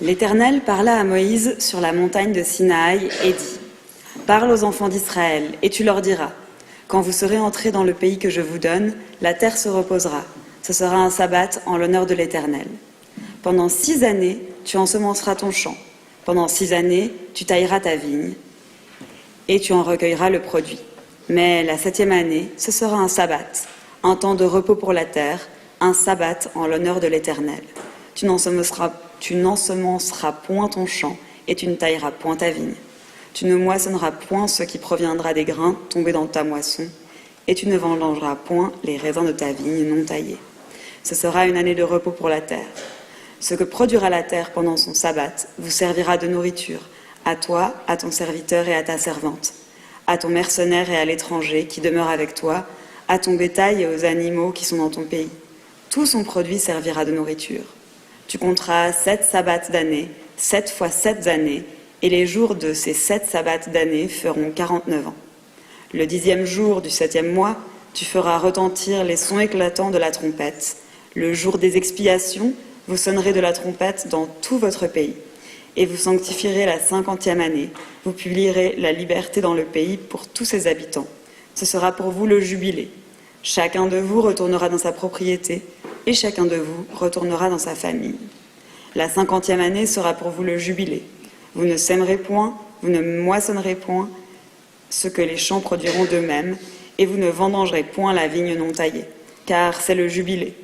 L'Éternel parla à Moïse sur la montagne de Sinaï et dit : Parle aux enfants d'Israël, et tu leur diras : Quand vous serez entrés dans le pays que je vous donne, la terre se reposera. Ce sera un sabbat en l'honneur de l'Éternel. Pendant 6 années, tu ensemenceras ton champ. Pendant 6 années, tu tailleras ta vigne, et tu en recueilleras le produit. Mais la 7e année, ce sera un sabbat, un temps de repos pour la terre, un sabbat en l'honneur de l'Éternel. Tu n'ensemenceras point ton champ, et tu ne tailleras point ta vigne. Tu ne moissonneras point ce qui proviendra des grains tombés dans ta moisson, et tu ne vendangeras point les raisins de ta vigne non taillés. Ce sera une année de repos pour la terre. Ce que produira la terre pendant son sabbat vous servira de nourriture, à toi, à ton serviteur et à ta servante, à ton mercenaire et à l'étranger qui demeure avec toi, à ton bétail et aux animaux qui sont dans ton pays. Tout son produit servira de nourriture. Tu compteras 7 sabbats d'année, 7 fois 7 années, et les jours de ces 7 sabbats d'année feront 49 ans. Le 10e jour du 7e mois, tu feras retentir les sons éclatants de la trompette. Le jour des expiations, vous sonnerez de la trompette dans tout votre pays. Et vous sanctifierez la 50e année. Vous publierez la liberté dans le pays pour tous ses habitants. Ce sera pour vous le jubilé. Chacun de vous retournera dans sa propriété, et chacun de vous retournera dans sa famille. La 50e année sera pour vous le jubilé. Vous ne sèmerez point, vous ne moissonnerez point ce que les champs produiront d'eux-mêmes, et vous ne vendangerez point la vigne non taillée, car c'est le jubilé.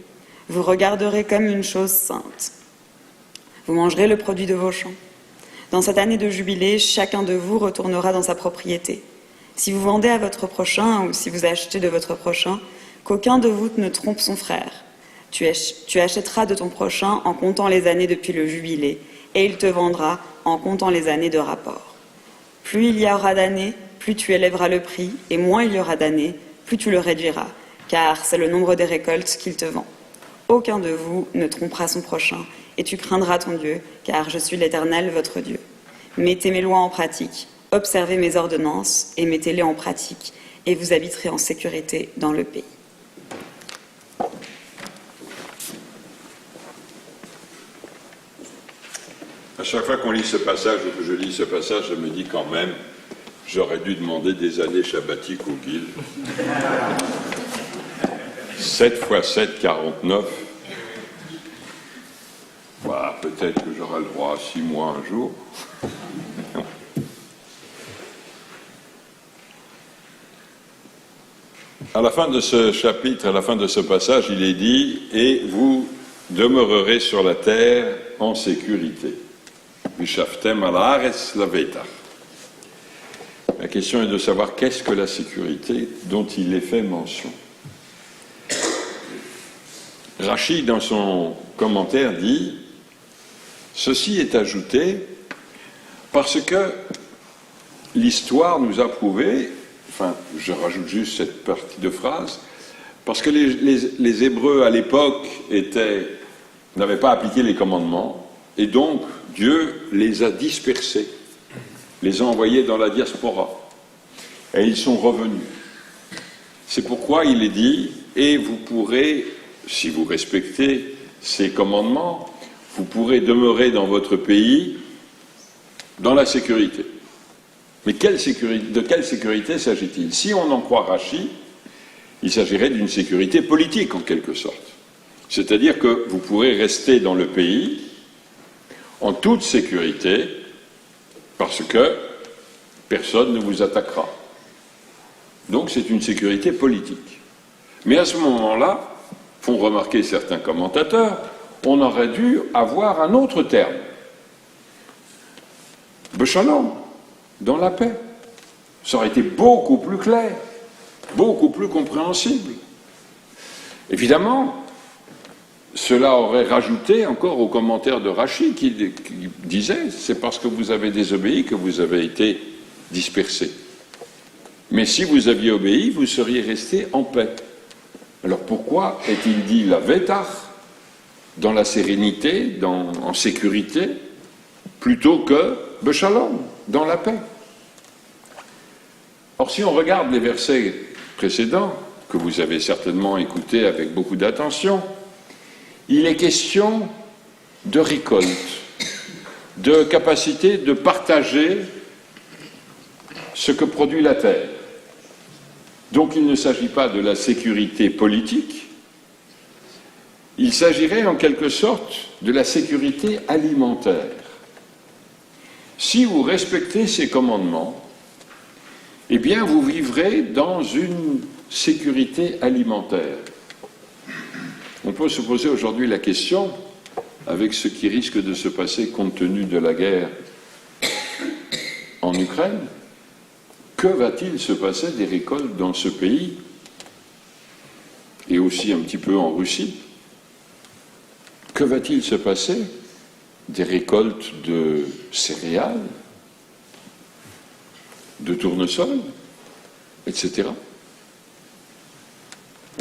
Vous regarderez comme une chose sainte. Vous mangerez le produit de vos champs. Dans cette année de jubilé, chacun de vous retournera dans sa propriété. Si vous vendez à votre prochain ou si vous achetez de votre prochain, qu'aucun de vous ne trompe son frère. Tu achèteras de ton prochain en comptant les années depuis le jubilé, et il te vendra en comptant les années de rapport. Plus il y aura d'années, plus tu élèveras le prix, et moins il y aura d'années, plus tu le réduiras, car c'est le nombre des récoltes qu'il te vend. Aucun de vous ne trompera son prochain, et tu craindras ton Dieu, car je suis l'Éternel, votre Dieu. Mettez mes lois en pratique, observez mes ordonnances, et mettez-les en pratique, et vous habiterez en sécurité dans le pays. À chaque fois qu'on lit ce passage, ou que je lis ce passage, je me dis quand même, j'aurais dû demander des années sabbatiques au Guild. 7 fois 7, 49. Voilà, peut-être que j'aurai le droit à 6 mois un jour. À la fin de ce chapitre, à la fin de ce passage, il est dit « Et vous demeurerez sur la terre en sécurité. » La question est de savoir qu'est-ce que la sécurité dont il est fait mention. Rachi, dans son commentaire, dit « Ceci est ajouté parce que l'histoire nous a prouvé, enfin, je rajoute juste cette partie de phrase, parce que les Hébreux à l'époque n'avaient pas appliqué les commandements, et donc Dieu les a dispersés, les a envoyés dans la diaspora, et ils sont revenus. C'est pourquoi il est dit, et vous pourrez, si vous respectez ces commandements, vous pourrez demeurer dans votre pays dans la sécurité. Mais de quelle sécurité s'agit-il? Si on en croit Rachi, il s'agirait d'une sécurité politique en quelque sorte. C'est-à-dire que vous pourrez rester dans le pays en toute sécurité parce que personne ne vous attaquera. Donc c'est une sécurité politique. Mais à ce moment-là, font remarquer certains commentateurs, on aurait dû avoir un autre terme. Beshalom, dans la paix. Ça aurait été beaucoup plus clair, beaucoup plus compréhensible. Évidemment, cela aurait rajouté encore au commentaire de Rachi qui disait « c'est parce que vous avez désobéi que vous avez été dispersés. Mais si vous aviez obéi, vous seriez restés en paix. » Alors pourquoi est-il dit la Vétach, dans la sérénité, en sécurité, plutôt que Beshalom, dans la paix? Or, si on regarde les versets précédents, que vous avez certainement écoutés avec beaucoup d'attention, il est question de récolte. de capacité de partager ce que produit la terre. Donc il ne s'agit pas de la sécurité politique, il s'agirait en quelque sorte de la sécurité alimentaire. Si vous respectez ces commandements, eh bien vous vivrez dans une sécurité alimentaire. On peut se poser aujourd'hui la question, avec ce qui risque de se passer compte tenu de la guerre en Ukraine, que va-t-il se passer des récoltes dans ce pays et aussi un petit peu en Russie? Que va-t-il se passer des récoltes de céréales, de tournesol, etc.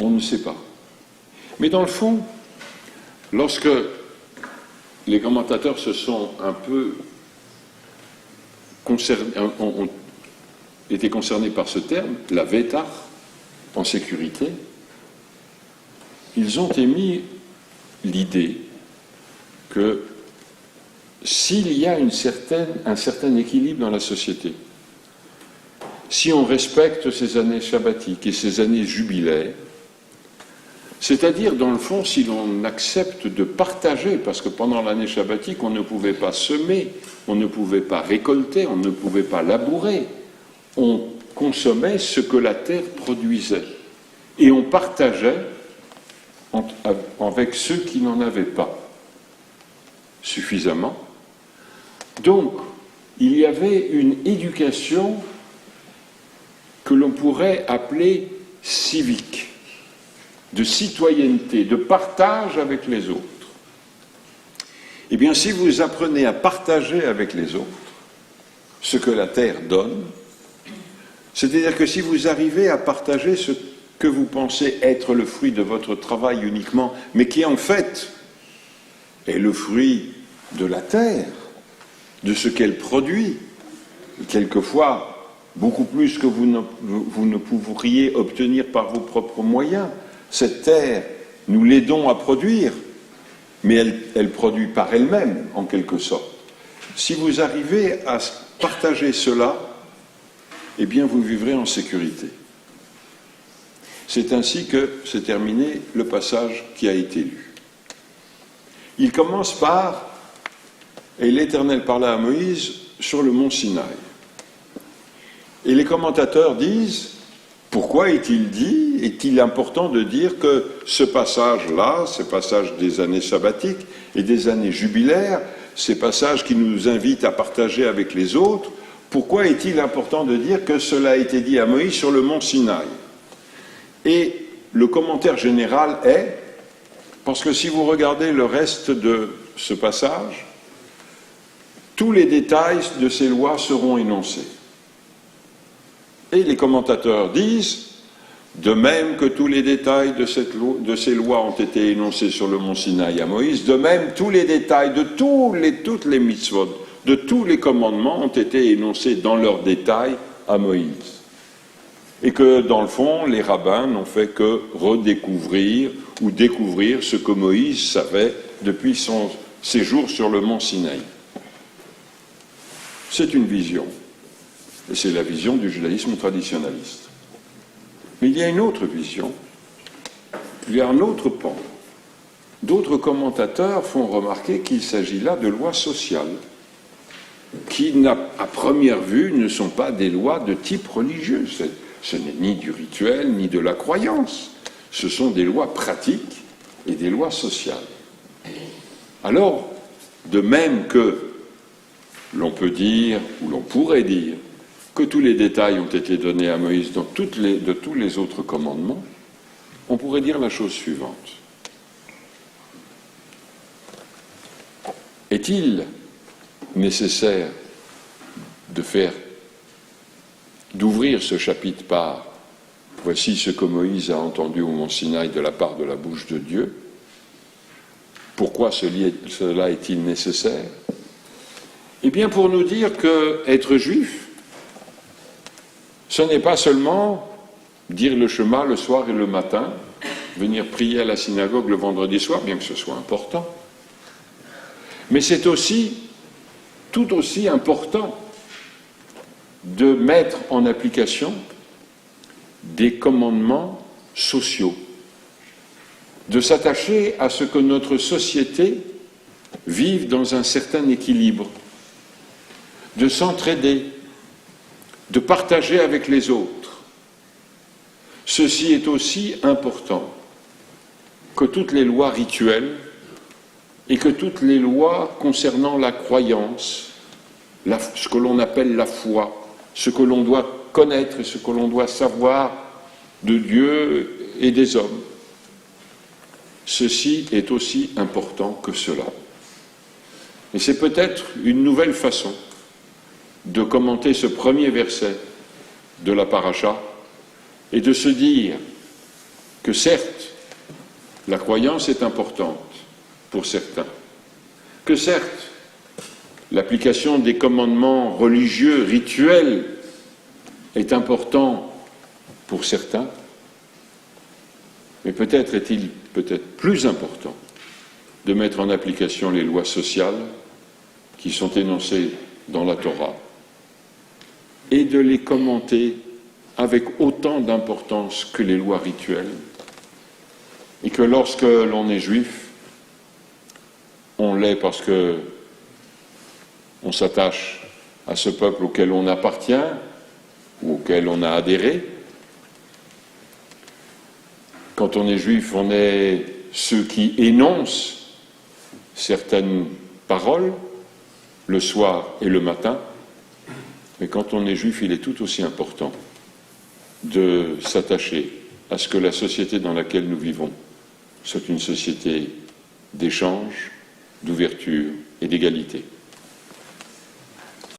On ne sait pas. Mais dans le fond, lorsque les commentateurs se sont un peu ont été concernés par ce terme, la vétar, en sécurité, ils ont émis l'idée que s'il y a un certain équilibre dans la société, si on respecte ces années sabbatiques et ces années jubilaires, c'est-à-dire, dans le fond, si l'on accepte de partager, parce que pendant l'année sabbatique, on ne pouvait pas semer, on ne pouvait pas récolter, on ne pouvait pas labourer, on consommait ce que la terre produisait. Et on partageait avec ceux qui n'en avaient pas suffisamment. Donc, il y avait une éducation que l'on pourrait appeler civique, de citoyenneté, de partage avec les autres. Eh bien, si vous apprenez à partager avec les autres ce que la terre donne, c'est-à-dire que si vous arrivez à partager ce que vous pensez être le fruit de votre travail uniquement, mais qui en fait est le fruit de la terre, de ce qu'elle produit, quelquefois beaucoup plus que vous ne pourriez obtenir par vos propres moyens. Cette terre, nous l'aidons à produire, mais elle produit par elle-même, en quelque sorte. Si vous arrivez à partager cela, eh bien vous vivrez en sécurité. C'est ainsi que s'est terminé le passage qui a été lu. Il commence par « Et l'Éternel parla à Moïse sur le mont Sinaï ». Et les commentateurs disent « Pourquoi est-il dit, est-il important de dire que ce passage-là, ce passage des années sabbatiques et des années jubilaires, ces passages qui nous invitent à partager avec les autres, pourquoi est-il important de dire que cela a été dit à Moïse sur le mont Sinaï ?» Et le commentaire général est, parce que si vous regardez le reste de ce passage, tous les détails de ces lois seront énoncés. Et les commentateurs disent, de même que tous les détails de ces lois ont été énoncés sur le mont Sinaï à Moïse, de même tous les détails de toutes les mitzvot, de tous les commandements ont été énoncés dans leurs détails à Moïse. Et que, dans le fond, les rabbins n'ont fait que redécouvrir ou découvrir ce que Moïse savait depuis son séjour sur le mont Sinaï. C'est une vision, et c'est la vision du judaïsme traditionnaliste. Mais il y a une autre vision, il y a un autre pan. D'autres commentateurs font remarquer qu'il s'agit là de lois sociales, qui, à première vue, ne sont pas des lois de type religieux. Ce n'est ni du rituel, ni de la croyance. Ce sont des lois pratiques et des lois sociales. Alors, de même que l'on peut dire, ou l'on pourrait dire, que tous les détails ont été donnés à Moïse de tous les autres commandements, on pourrait dire la chose suivante. Est-il nécessaire d'ouvrir ce chapitre par « Voici ce que Moïse a entendu au mont Sinaï de la part de la bouche de Dieu ». Pourquoi cela est-il nécessaire? Eh bien, pour nous dire qu'être juif, ce n'est pas seulement dire le Shema le soir et le matin, venir prier à la synagogue le vendredi soir, bien que ce soit important, mais c'est aussi tout aussi important de mettre en application des commandements sociaux, de s'attacher à ce que notre société vive dans un certain équilibre, de s'entraider, de partager avec les autres. Ceci est aussi important que toutes les lois rituelles et que toutes les lois concernant la croyance, ce que l'on appelle la foi, ce que l'on doit connaître et ce que l'on doit savoir de Dieu et des hommes. Ceci est aussi important que cela. Et c'est peut-être une nouvelle façon de commenter ce premier verset de la paracha et de se dire que certes, la croyance est importante pour certains, que certes, l'application des commandements religieux, rituels, est important pour certains, mais peut-être est-il plus important de mettre en application les lois sociales qui sont énoncées dans la Torah et de les commenter avec autant d'importance que les lois rituelles, et que lorsque l'on est juif, on l'est parce que on s'attache à ce peuple auquel on appartient ou auquel on a adhéré. Quand on est juif, on est ceux qui énoncent certaines paroles le soir et le matin. Mais quand on est juif, il est tout aussi important de s'attacher à ce que la société dans laquelle nous vivons soit une société d'échange, d'ouverture et d'égalité.